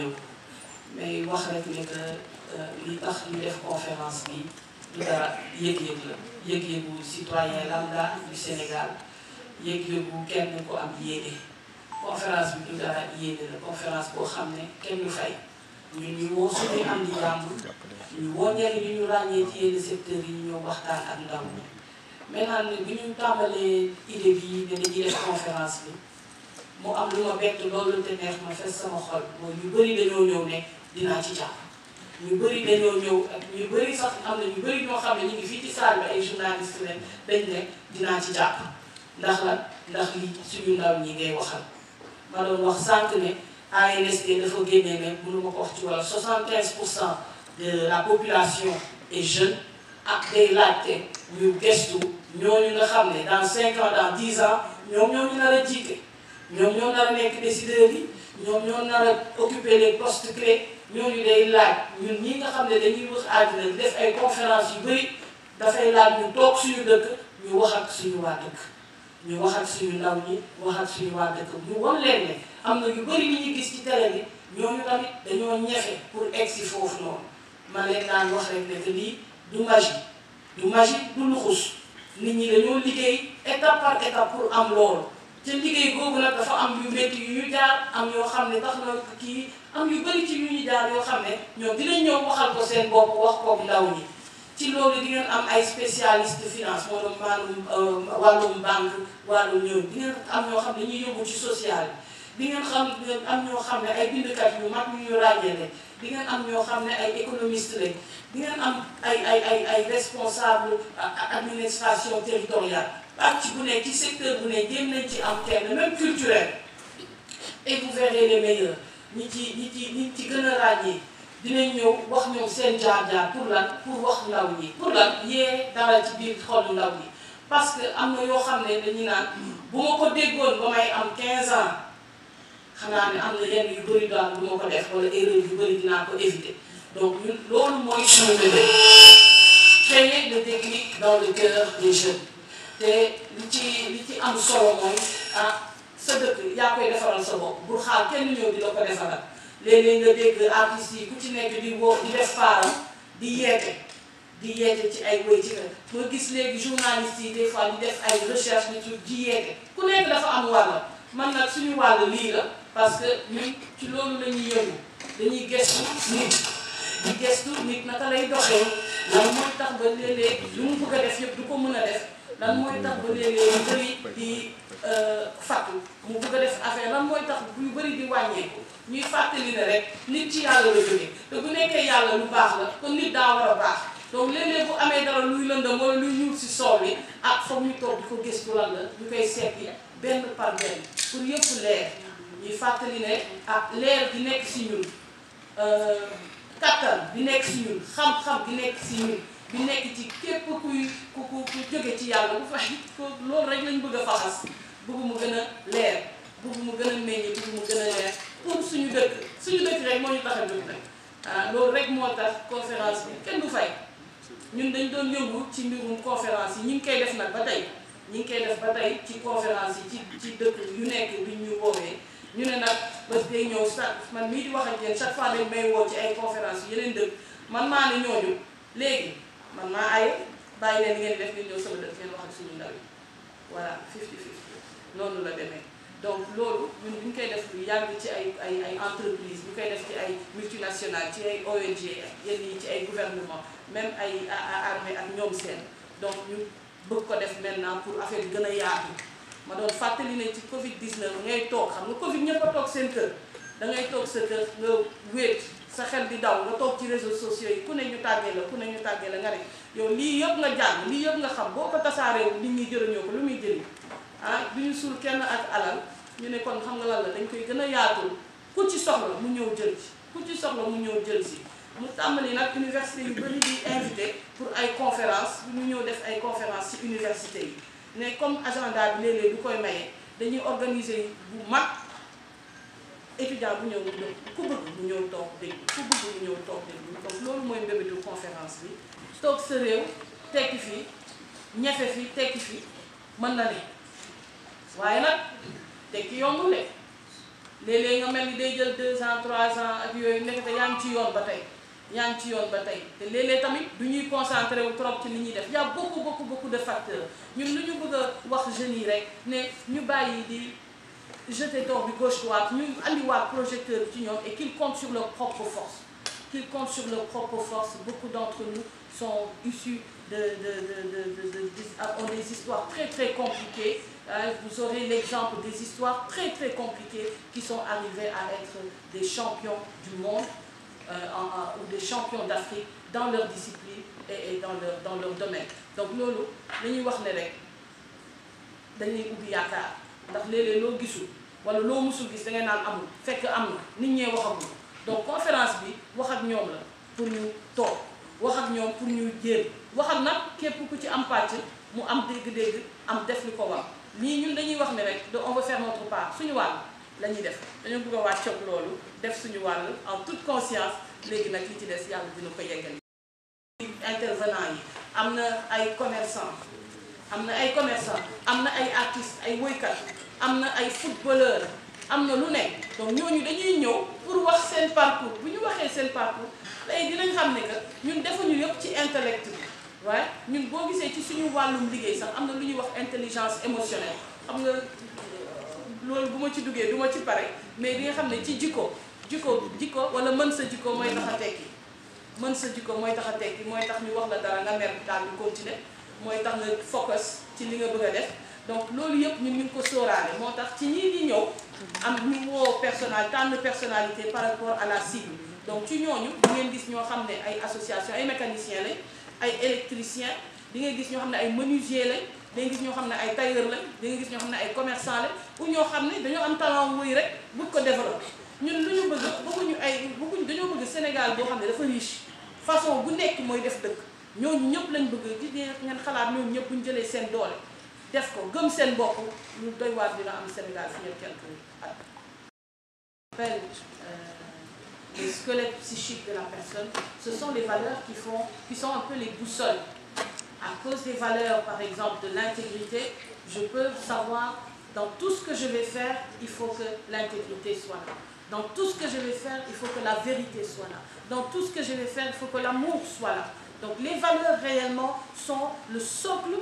ñëw mais wax rek ne que li tax ñu def conférence bi du dara yëg-yëg la yëg-yëgu citoyen lambda du Sénégal yëg-yëgu kenn ko am yéene conférence bi du dara yéene la conférence boo xam ne kenn ñu fay ñun ñu woo suñuy am di jàmm ñu woo ñenn ñu ràññee ci yenn secteurs yi ñu ñëw waxtaan ak ndaw ñi maintenant nag bi ñu tàmbalee idée bi ne dañuy def conférence bi mu am lu ma bett loolu te neex ma fes sama xol mooy ñu bëri dañoo ñëw ne dinaa ci jàpp ñu bëri dañoo ñëw ak ñu bëri sax am na ñu bëri ñoo xam ne ñu ngi fii ci salle bi ay journaliste leen dañ ne dinaa ci jàpp ndax la ndax li suñu ndaw ñi ngay waxal ma doon wax sànq ne ANSD dafa génnee ne mënu ma ko wax ci wala 75% de la population est jeune ak day laajte ñu gestu ñooñu nga xam ne dans 5 ans dans 10 ans ñoom ñoo ñu nar a jiite ñoom ñoo nar a nekk décideurs yi ñoom ñoo nar a occuper les postes clés ñooñu day laaj ñun ñi nga xam ne dañuy wax àddina di def ay conférences yu bëri dafay laaj ñu toog suñu dëkk ñu wax ak suñu waa dëkk ñu wax ak suñu ndaw ñi wax ak suñu waa dëkk ñu wan leen ne am na yu bëri li ñuy gis ci télé bi ñooñu tamit dañoo ñefe pour egg si foofu noonu ma leen daan wax rek ne que lii du magie du luxus nit ñi dañoo liggéey étape par étape pour am loolu te liggéey googu nag dafa am yu métti yu ñu jaar am yoo xam ne tax na kii am yu bëri ci yu ñu jaar yoo xam ne ñoom dinañ ñëw waxal ko seen bopp wax ko ndaw ñi ci loolu di ngeen am ay spécialiste finance moo doon maanaam wàllum banque wàllum ñoom di ngeen am ñoo xam ne dañuy yóbbu ci social bi di ngeen am ñoo xam ne ay bindkat yu mag yu ñu ràññee di ngeen am ñoo xam ne ay économiste lañ di ngeen am ay responsable administration territoriale pàcc bu ne ci secteur bu ne jéem nañ ci am kenn même culturel et vous verrez les meilleurs ñi ci gën a ràññee dinañ ñëw wax ñoom seen jaar-jaar pour lan pour wax ndaw ñi pour lan yee dara ci biir xolu ndaw ñi parce que am na yoo xam ne dañuy naan bu ma ko déggoon ba may am 15 ans xanaa ne am na yenn yu bëri daal bu ma ko def wala erreur yu bëri dinaa ko éviter donc ñun loolu mooy suñu bébé créer le déclic dans le cœur des jeunes te li ci am solo mooy sa dëkk yaa koy defaral sa bopp bul xaar kenn ñëw di la ko defaral léeg-léeg nga dégg artistes yi ku ci nekk di def paaram di yeete ci ay woy ci nga gis léegi journalistes yi des fois di def ay recherche di yeete ku nekk dafa am wàll man nag suñu wàll lii la parce que ñun ci loolu la ñuy yëngu dañuy gestu nit naka lay doxee lan mooy tax ba léeg-léeg lu mu bëgg a def yëpp du ko mën a def lan mooy tax ba léeg-léeg yu bëri di fàttu mu bëgg a def affaire lan mooy tax yu bëri di wàññeeku ñuy fàttali ne rek nit ci yàlla la jógee te bu nekkee yàlla lu baax la kon nit daa war a baax donc léeg-léeg bu amee dara luy lëndëm wala luy ñuul si soow bi foog ñu toog di ko gëstu lan la ñu koy seeti benn par benn pour yëpp leer ñuy fàttali ne leer di nekk si ñun kattan bi nekk si ñun xam-xam bi nekk si ñun bi nekk ci képp ku jóge ci yàlla bu fay loolu rek lañ bëgg a faxas bëgg mu gën a leer bëgg mu gën a meññ bëgg mu gën a leer pour suñu dëkk rek moo ñu tax a jóg nag loolu rek moo tax conférence bi kenn du fay ñun dañ doon yëngu ci mbirum conférence yi ñu ngi koy def nag ba tey ci conférence yi ci dëkk yu nekk bi ñu woowee ñu ne nag bés day ñëw man mii di wax ak yéen chaque fois dañ may woo ci ay conférence yu yeneen dëkk man maa ne ñooñu léegi man maa aye bàyyi leen ngeen def ngeen ñëw sama dëkk ngeen wax ak suñu ndaw yi voilà 50-50 noonu la demee donc loolu ñun bu ñu koy def lu yàgg ci ay entreprise ñu koy def ci ay multinationales ci ay ONG yenn yi ci ay gouvernement même ay armée ak ñoom seen donc ñu bëgg ko def maintenant pour affaire bi gën a yaatu ma doon fàttali ne ci Covid 19 ngay toog xam nga Covid ñëpp a toog seen kër da ngay toog sa kër nga wéet sa xel di daw nga toog ci réseaux sociaux yi ku ne ñu tàggee la nga ne yow lii yëpp nga jàng lii yëpp nga xam boo ko tasaaree nit ñi jëriñoo ko lu muy jëriñ du ñu suul kenn ak alal ñu ne kon xam nga lan la dañ koy gën a yaatul ku ci soxla mu ñëw jël si mu tàmbali nag université yu bëri di invité pour ay conférence bu ñu ñëw def ay conférence ci université yi ne comme agenda bi léeg-léeg du koy maye dañuy organiser bu mag étudiant bu ñëw ku bëgg mu ñëw toog déglu donc loolu mooy mbébétu conférence bi toog sa réew tekki fi ñefe fi tekki fi mën na ne waaye nag tekki yombul de léeg-léeg nga mel ni day jël 2 ans 3 ans ak yooyu nekk te yaa ngi ci yoon ba tey yaa ngi ci yoon ba tey te léeg-léeg tamit du ñuy concentré wu trop ci li ñuy def y a beaucoup de facteurs ñun lu ñu bëgg a wax jeunes yi rek ne ñu bàyyi di jeter tour bi gauche droite ñu andiwaat projecteur bi ci ñoom et qu'ils comptent sur leur propre force qu'ils comptent sur leur propre force. Beaucoup d'entre nous sont issus ont des histoires très compliquées. Vous aurez l'exemple des histoires très compliquées qui sont arrivées à être des champions du monde ou des champions d'Afrique dans leur discipline et dans leur domaine. Donc loolu dañuy wax ne rek dañuy ubbi yaakaar ndax léeg-léeg loo gisul wala loo musul gis da ngay naan amul fekk am na nit ñee waxagul. Donc conférence bi wax ak ñoom la pour ñu toog wax ak ñoom pour ñu jéem wax ak nag képp ku ci am pàcc mu am dégg-dégg am def li ko war lii ñun dañuy wax ne rek on veut faire notre part suñu wàll la ñuy def dañoo bëgg a wàccoog loolu def suñu wàll en toute conscience léegi nag li ci des yàlla dina ko yeggal. Intervenants yi am na ay commerçants am na ay artistes ay woykat am na ay footballeurs. am na lu nekk donc ñooñu dañuy ñëw pour wax seen parcours bu ñu waxee seen parcours léegi dinañ xam ne que ñun defuñu yëpp ci intellect bi waaye ñun boo gisee ci suñu wàllum liggéey sax am na lu ñuy wax intelligence émotionnelle xam nga loolu bu ma ci duggee du ma ci pare mais di nga xam ne ci jikko wala mën sa jikko mooy tax a tekki mooy tax ñu wax la dara nga mer daal di continuer mooy tax nga focus ci li nga bëgg a def donc loolu yëpp ñun ñu ngi ko sóoraale moo tax ci ñii di ñëw am ñu woo personnalité par rapport à la cible donc ci ñooñu di ngeen gis ñoo xam ne ay association ay mécaniciens lañ ay électriciens di nga gis ñoo xam ne ay menuisiers lañ di nga gis ñoo xam ne ay tailleurs lañ di nga gis ñoo xam ne ay commerçants lañ ou ñoo xam ne dañoo am talent wuy rek bëgg ko développer ñun lu ñu bëgg dañoo bëgg Sénégal boo xam ne dafa riche façon bu nekk mooy def dëkk ñooñu ñëpp lañ bëgg di ngeen xalaat ñooñu ñëpp bu ñu jëlee seen doole def ko gëm seen bopp lu doy waar dina am Sénégal fi ñëw quelques at. Les squelettes psychiques de la personne, ce sont les valeurs qui sont un peu les boussoles. À cause des valeurs, par exemple, de l'intégrité, je peux savoir dans tout ce que je vais faire, il faut que l'intégrité soit là. Dans tout ce que je vais faire, il faut que la vérité soit là. Dans tout ce que je vais faire, il faut que l'amour soit là. Donc les valeurs réellement sont le socle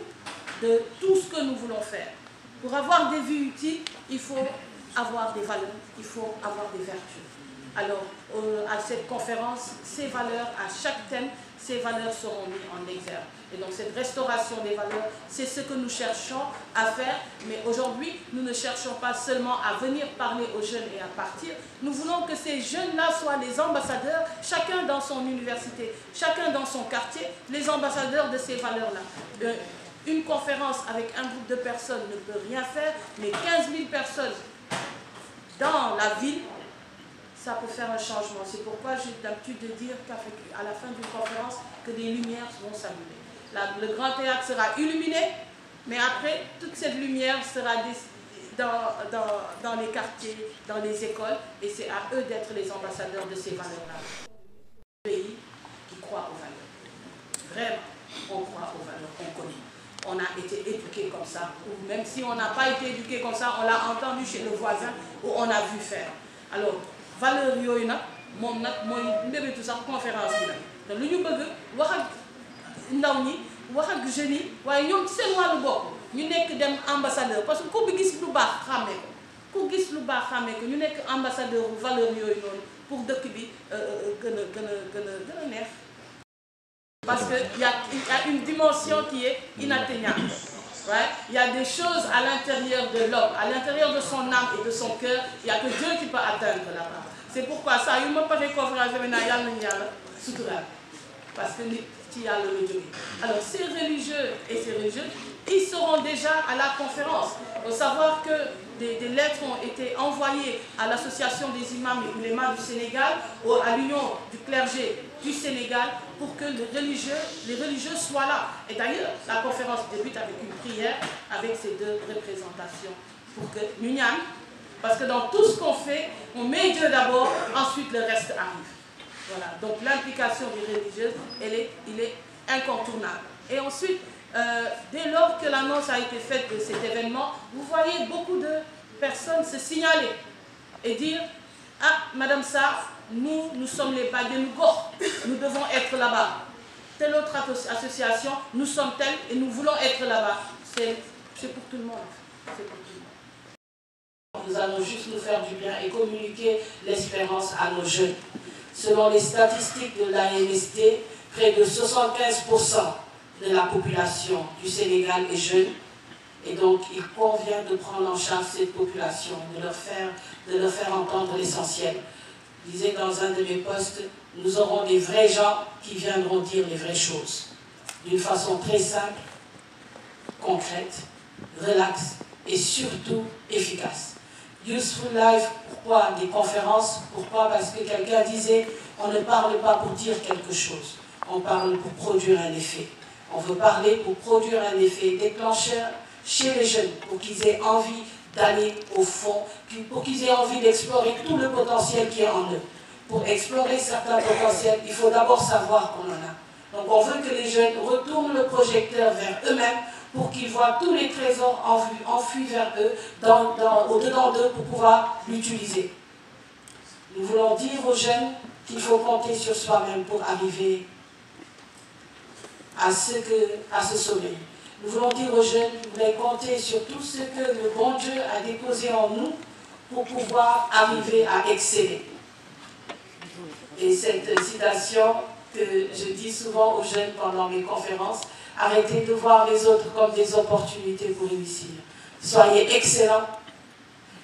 de tout ce que nous voulons faire. Pour avoir des vies utiles, il faut avoir des valeurs, il faut avoir des vertus. Alors, à cette conférence, ces valeurs, à chaque thème, ces valeurs seront mises en exergue. Et donc, cette restauration des valeurs, c'est ce que nous cherchons à faire. Mais aujourd'hui, nous ne cherchons pas seulement à venir parler aux jeunes et à partir. Nous voulons que ces jeunes-là soient les ambassadeurs, chacun dans son université, chacun dans son quartier, les ambassadeurs de ces valeurs-là. Une conférence avec un groupe de personnes ne peut rien faire, mais 15 000 personnes dans la ville, ça peut faire un changement. C'est pourquoi j'ai l'habitude de dire qu'à la fin d'une conférence, que des lumières vont s'allumer. Le grand théâtre sera illuminé, mais après, toute cette lumière sera dans les quartiers, dans les écoles, et c'est à eux d'être les ambassadeurs de ces valeurs-là. Un pays qui croit aux valeurs. Vraiment, on croit aux valeurs qu'on connaît. On a été éduqué comme ça, ou même si on n'a pas été éduqué comme ça, on l'a entendu chez le voisin, ou on a vu faire. Alors, valeur yooyu nag moom nag mooy mbébétu sax conférence bi la te lu ñu bëgg wax ak ndaw ñi wax ak jeunes yi waaye ñoom ci seen wàllu bopp ñu nekk dem ambassadeur parce que ku bi gis lu baax xàmmee ko ñu nekk ambassadeur bu valeur yooyu noonu pour dëkk bi gën a neex. Parce que il y a une dimension qui est inatteignable. Ouais? Il y a des choses à l'intérieur de l'homme, à l'intérieur de son âme et de son cœur, il n'y a que Dieu qui peut atteindre là-bas. C'est pourquoi ça, il m'a pas fait conférence maintenant, parce que alors ces religieux et ces religieuses, ils seront déjà à la conférence. Il faut savoir que des lettres ont été envoyées à l'association des imams et oulémas du Sénégal, à l'union du clergé du Sénégal, pour que les religieux soient là. Et d'ailleurs, la conférence débute avec une prière, avec ces deux représentations, pour que nous n'y parce que dans tout ce qu'on fait, on met Dieu d'abord, ensuite le reste arrive. Voilà, donc l'implication des religieuses, il est incontournable. Et ensuite, dès lors que l'annonce a été faite de cet événement, vous voyez beaucoup de personnes se signaler. et dire « Ah, Madame Sarr, nous sommes les Badenougor, nous devons être là-bas. Telle autre association, nous sommes telles et nous voulons être là-bas. » C'est pour tout le monde. C'est pour tout le monde. Nous allons juste nous faire du bien et communiquer l'espérance à nos jeunes. Selon les statistiques de l'ANSD, près de 75% de la population du Sénégal est jeune. Et donc, il convient de prendre en charge cette population, de leur faire entendre l'essentiel. Je disais dans un de mes posts, nous aurons des vrais gens qui viendront dire les vraies choses. D'une façon très simple, concrète, relaxe et surtout efficace. Useful Life, pourquoi des conférences? Pourquoi? Parce que quelqu'un disait, on ne parle pas pour dire quelque chose, on parle pour produire un effet. On veut parler pour produire un effet déclencheur chez les jeunes, pour qu'ils aient envie d'aller au fond, pour qu'ils aient envie d'explorer tout le potentiel qui est en eux. Pour explorer certains potentiels, il faut d'abord savoir qu'on en a. Donc on veut que les jeunes retournent le projecteur vers eux-mêmes pour qu'ils voient tous les trésors enfuis vers eux, au-dedans d'eux, pour pouvoir l'utiliser. Nous voulons dire aux jeunes qu'il faut compter sur soi-même pour arriver à ce sommet. Nous voulons dire aux jeunes qu'ils voulaient compter sur tout ce que le bon Dieu a déposé en nous pour pouvoir arriver à exceller. Et cette citation que je dis souvent aux jeunes pendant mes conférences, arrêtez de voir les autres comme des opportunités pour réussir. Soyez excellents,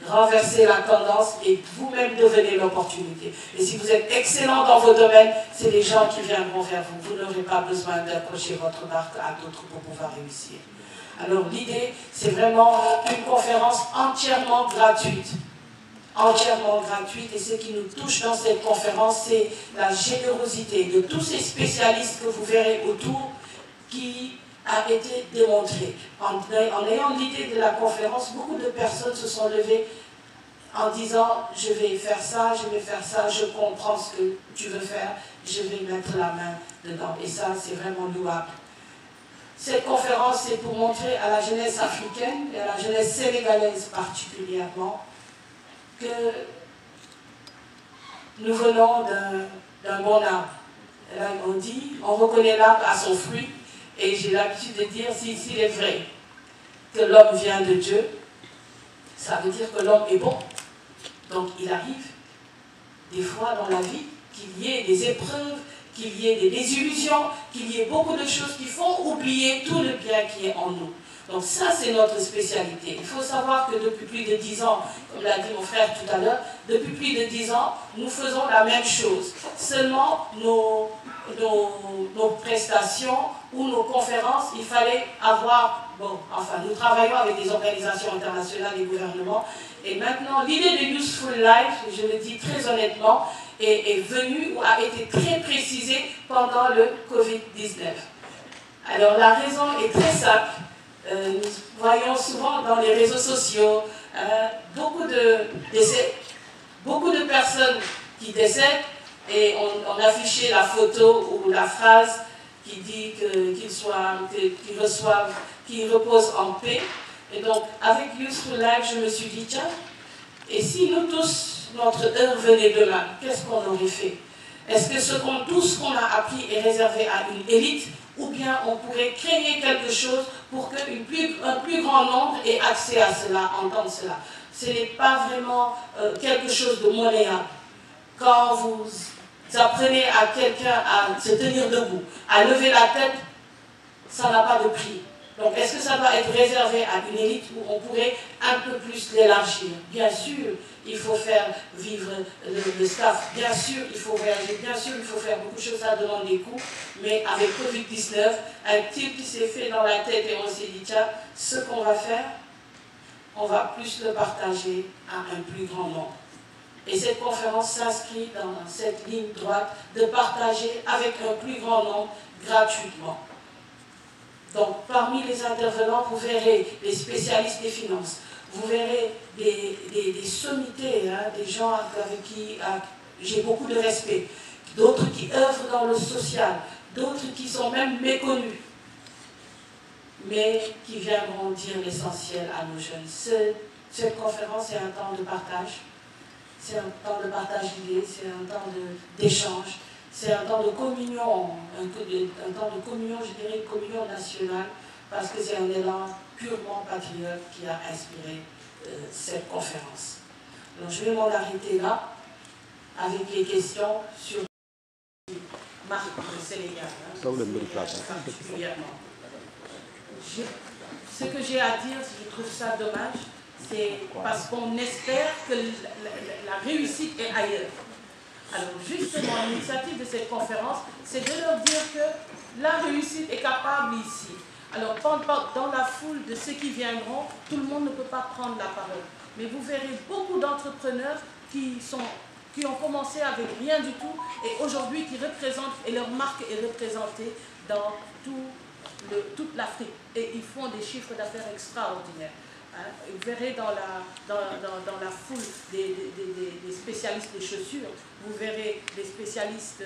renversez la tendance et vous-même devenez l'opportunité. Et si vous êtes excellent dans vos domaines, c'est les gens qui viendront vers vous. Vous n'aurez pas besoin d'accrocher votre barque à d'autres pour pouvoir réussir. Alors l'idée, c'est vraiment une conférence entièrement gratuite. Entièrement gratuite, et ce qui nous touche dans cette conférence, c'est la générosité de tous ces spécialistes que vous verrez autour, qui a été démontré. En ayant l'idée de la conférence, beaucoup de personnes se sont levées en disant « je vais faire ça, je comprends ce que tu veux faire, je vais mettre la main dedans ». Et ça, c'est vraiment louable. Cette conférence, c'est pour montrer à la jeunesse africaine, et à la jeunesse sénégalaise particulièrement, que nous venons d'un bon arbre. Et là, on dit, on reconnaît l'arbre à son fruit, et j'ai l'habitude de dire, s'il est vrai que l'homme vient de Dieu, ça veut dire que l'homme est bon. Donc il arrive, des fois dans la vie, qu'il y ait des épreuves, qu'il y ait des désillusions, qu'il y ait beaucoup de choses qui font oublier tout le bien qui est en nous. Donc ça, c'est notre spécialité. Il faut savoir que depuis plus de 10 ans, comme l'a dit mon frère tout à l'heure, depuis plus de 10 ans, nous faisons la même chose. Seulement, nos prestations ou nos conférences, il fallait avoir... Bon, enfin, nous travaillons avec des organisations internationales et gouvernements. Et maintenant, l'idée de Useful Life, je le dis très honnêtement, est venue ou a été très précisée pendant le Covid-19. Alors, la raison est très simple. Nous voyons souvent dans les réseaux sociaux beaucoup de décès, beaucoup de personnes qui décèdent, et on affichait la photo ou la phrase qui dit qu'ils reposent en paix. Et donc, avec Useful Life, je me suis dit, tiens, et si nous tous, notre heure venait demain, qu'est-ce qu'on aurait fait? Est-ce que tout ce qu'on a appris est réservé à une élite, ou bien on pourrait créer quelque chose pour qu'un plus grand nombre ait accès à cela, entende cela? Ce n'est pas vraiment quelque chose de monnayable. Quand vous apprenez à quelqu'un à se tenir debout, à lever la tête, ça n'a pas de prix. Donc, est-ce que ça doit être réservé à une élite où on pourrait un peu plus l'élargir? Bien sûr, il faut faire vivre le staff, bien sûr, il faut voyager, bien sûr, il faut faire beaucoup de choses, ça demande des coûts, mais avec Covid-19, un type qui s'est fait dans la tête et on s'est dit, tiens, ce qu'on va faire, on va plus le partager à un plus grand nombre. Et cette conférence s'inscrit dans cette ligne droite de partager avec un plus grand nombre gratuitement. Donc, parmi les intervenants, vous verrez des spécialistes des finances, vous verrez des sommités, hein, des gens avec qui j'ai beaucoup de respect, d'autres qui œuvrent dans le social, d'autres qui sont même méconnus, mais qui viendront dire l'essentiel à nos jeunes. Cette conférence est un temps de partage, c'est un temps de partage d'idées, c'est un temps d'échange, c'est un temps de communion, un temps de communion, je dirais communion nationale, parce que c'est un élan purement patriote qui a inspiré cette conférence. Donc je vais m'en arrêter là, avec les questions sur Marc de Sénégal, particulièrement. Ce que j'ai à dire, je trouve ça dommage, c'est parce qu'on espère que la réussite est ailleurs. Alors justement, l'initiative de cette conférence, c'est de leur dire que la réussite est capable ici. Alors dans la foule de ceux qui viendront, tout le monde ne peut pas prendre la parole. Mais vous verrez beaucoup d'entrepreneurs qui ont commencé avec rien du tout et aujourd'hui qui représentent, et leur marque est représentée dans toute l'Afrique. Et ils font des chiffres d'affaires extraordinaires. Vous verrez dans la foule des spécialistes des chaussures, vous verrez des spécialistes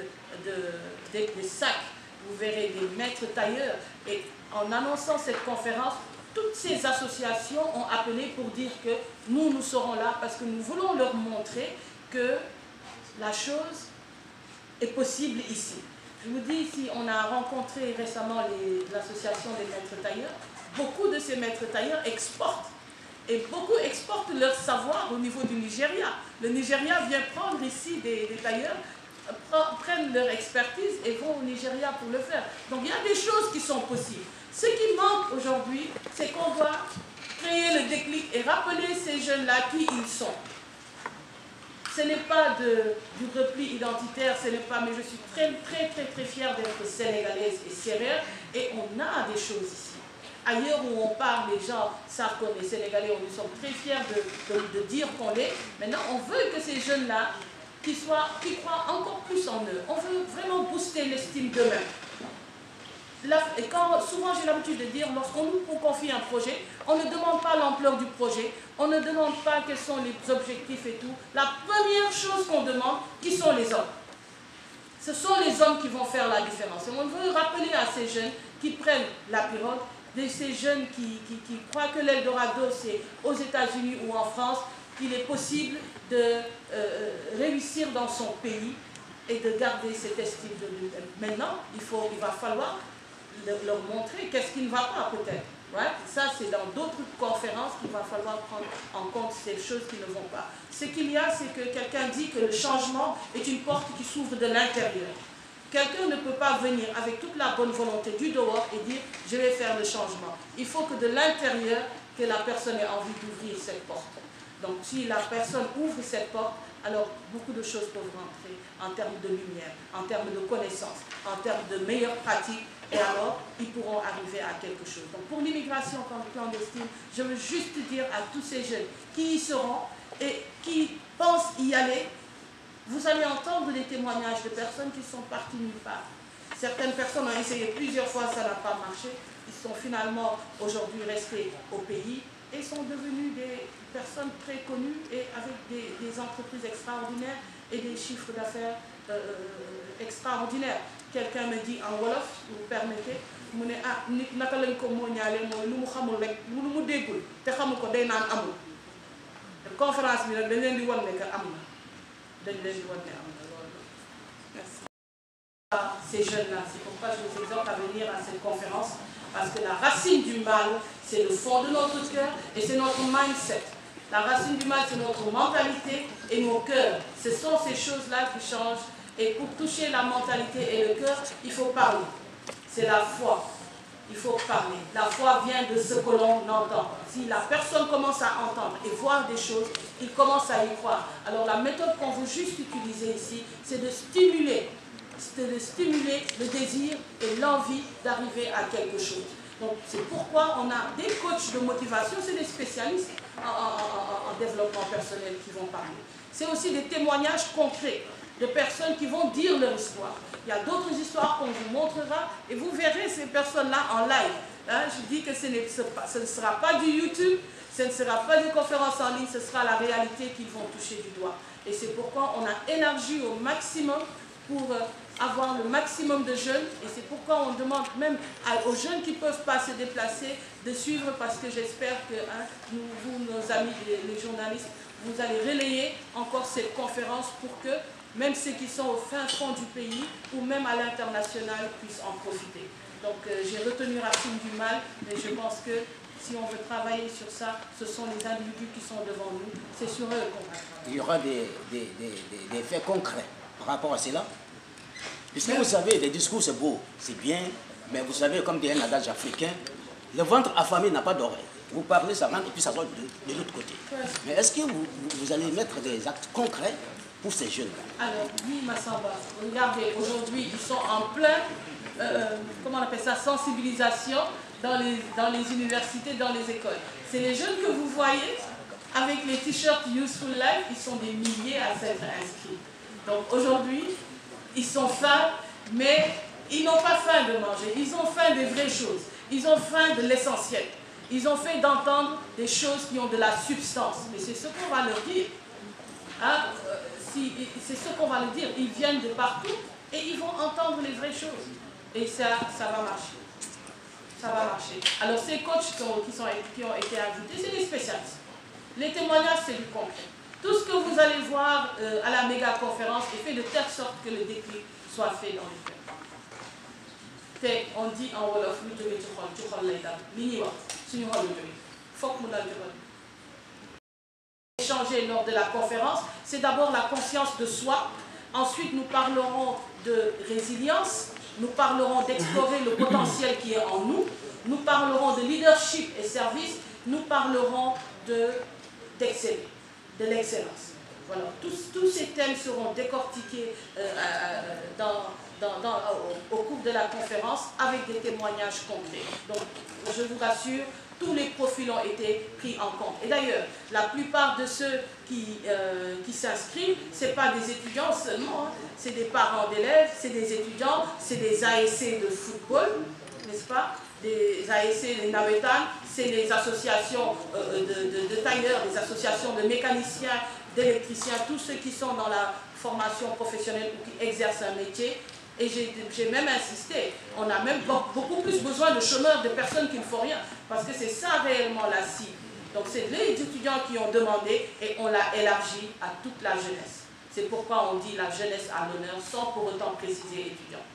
des sacs, vous verrez des maîtres tailleurs. Et en annonçant cette conférence, toutes ces associations ont appelé pour dire que nous serons là parce que nous voulons leur montrer que la chose est possible ici. Je vous dis ici, on a rencontré récemment l'association des maîtres tailleurs. Beaucoup de ces maîtres tailleurs exportent. Et beaucoup exportent leur savoir au niveau du Nigeria. Le Nigeria vient prendre ici des tailleurs, prennent leur expertise et vont au Nigeria pour le faire. Donc il y a des choses qui sont possibles. Ce qui manque aujourd'hui, c'est qu'on doit créer le déclic et rappeler ces jeunes-là qui ils sont. Ce n'est pas du repli identitaire, ce n'est pas, mais je suis très fière d'être sénégalaise et sérieuse et on a des choses ici. Ailleurs où on parle, les gens savent qu'on est sénégalais, nous sommes très fiers de dire qu'on l'est. Maintenant, on veut que ces jeunes-là, qui croient encore plus en eux, on veut vraiment booster l'estime d'eux-mêmes. Et souvent j'ai l'habitude de dire, lorsqu'on nous confie un projet, on ne demande pas l'ampleur du projet, on ne demande pas quels sont les objectifs et tout. La première chose qu'on demande, qui sont les hommes. Ce sont les hommes qui vont faire la différence. Et on veut rappeler à ces jeunes qui prennent la pirogue, de ces jeunes qui croient que l'Eldorado c'est aux États-Unis ou en France, qu'il est possible de réussir dans son pays et de garder cette estime de lui-même. Maintenant, il va falloir leur montrer qu'est-ce qui ne va pas peut-être. Right? Ça, c'est dans d'autres conférences qu'il va falloir prendre en compte ces choses qui ne vont pas. Ce qu'il y a, c'est que quelqu'un dit que le changement est une porte qui s'ouvre de l'intérieur. Quelqu'un ne peut pas venir avec toute la bonne volonté du dehors et dire « je vais faire le changement ». Il faut que de l'intérieur, que la personne ait envie d'ouvrir cette porte. Donc si la personne ouvre cette porte, alors beaucoup de choses peuvent rentrer en termes de lumière, en termes de connaissances, en termes de meilleures pratiques, et alors ils pourront arriver à quelque chose. Donc pour l'immigration clandestine, je veux juste dire à tous ces jeunes qui y seront et qui pensent y aller, vous allez entendre des témoignages de personnes qui sont parties nulle part. Certaines personnes ont essayé plusieurs fois, ça n'a pas marché. Ils sont finalement aujourd'hui restés au pays et sont devenus des personnes très connues et avec des entreprises extraordinaires et des chiffres d'affaires extraordinaires. Quelqu'un me dit en Wolof, si vous permettez, mu ne ah nit naka lañ ko mooñaale mooy lu mu xamul rek lu mu déggul te xamu ko day naan amul. Conférence bi nag dañ leen di wan ne que am na dañ leen di wan ne am na loolu. Merci. Ces jeunes-là, c'est pourquoi je vous exhorte à venir à cette conférence parce que la racine du mal, c'est le fond de notre cœur et c'est notre mindset. La racine du mal, c'est notre mentalité et nos cœurs. Ce sont ces choses-là qui changent. Et pour toucher la mentalité et le cœur, il faut parler. C'est la foi. Il faut parler. La foi vient de ce que l'on entend. Si la personne commence à entendre et voir des choses, il commence à y croire. Alors la méthode qu'on veut juste utiliser ici, c'est de stimuler le désir et l'envie d'arriver à quelque chose. Donc c'est pourquoi on a des coachs de motivation, c'est des spécialistes en développement personnel qui vont parler. C'est aussi des témoignages concrets de personnes qui vont dire leur histoire. Il y a d'autres histoires qu'on vous montrera et vous verrez ces personnes-là en live. Hein, je dis que ce ne sera pas du YouTube, ce ne sera pas des conférences en ligne, ce sera la réalité qu'ils vont toucher du doigt. Et c'est pourquoi on a élargi au maximum pour avoir le maximum de jeunes, et c'est pourquoi on demande même aux jeunes qui ne peuvent pas se déplacer de suivre, parce que j'espère que vous, nos amis les journalistes, vous allez relayer encore cette conférence pour que même ceux qui sont au fin fond du pays ou même à l'international puissent en profiter. Donc j'ai retenu Racine du Mal, mais je pense que si on veut travailler sur ça, ce sont les individus qui sont devant nous, c'est sur eux qu'on va travailler. Il y aura des faits concrets par rapport à cela. Puisque vous savez, les discours c'est beau, c'est bien, mais vous savez, comme dit un adage africain, le ventre affamé n'a pas d'oreille. Vous parlez, ça rentre et puis ça va de l'autre côté. Mais est-ce que vous allez mettre des actes concrets pour ces jeunes-là? Alors, oui, Massamba, regardez, aujourd'hui, ils sont en plein, comment on appelle ça, sensibilisation dans les universités, dans les écoles. C'est les jeunes que vous voyez avec les t-shirts Useful Life, ils sont des milliers à s'être inscrits. Donc aujourd'hui, ils sont faim, mais ils n'ont pas faim de manger, ils ont faim des vraies choses, ils ont faim de l'essentiel. Ils ont fait d'entendre des choses qui ont de la substance, mais c'est ce qu'on va leur dire. Hein? C'est ce qu'on va leur dire, ils viennent de partout et ils vont entendre les vraies choses. Et ça va marcher. Ça va marcher. Alors ces coachs qui ont été invités, c'est des spécialistes. Les témoignages, c'est du concret. Tout ce que vous allez voir à la méga conférence est fait de telle sorte que le déclic soit fait dans les faits. On dit en Wolof, échanger lors de la conférence, c'est d'abord la conscience de soi. Ensuite, nous parlerons de résilience, nous parlerons d'explorer le potentiel qui est en nous, nous parlerons de leadership et service, nous parlerons d'exceller, de l'excellence. Voilà. Tous ces thèmes seront décortiqués au cours de la conférence avec des témoignages concrets. Donc, je vous rassure, tous les profils ont été pris en compte. Et d'ailleurs, la plupart de ceux qui s'inscrivent, ce n'est pas des étudiants seulement, hein. C'est des parents d'élèves, c'est des étudiants, c'est des ASC de football, n'est-ce pas? Des ASC, des Nawetan, c'est des associations de tailleurs, des associations de mécaniciens, d'électriciens, tous ceux qui sont dans la formation professionnelle ou qui exercent un métier. Et j'ai même insisté, on a même beaucoup plus besoin de chômeurs, de personnes qui ne font rien, parce que c'est ça réellement la cible. Donc c'est les étudiants qui ont demandé et on l'a élargi à toute la jeunesse. C'est pourquoi on dit la jeunesse à l'honneur sans pour autant préciser étudiants.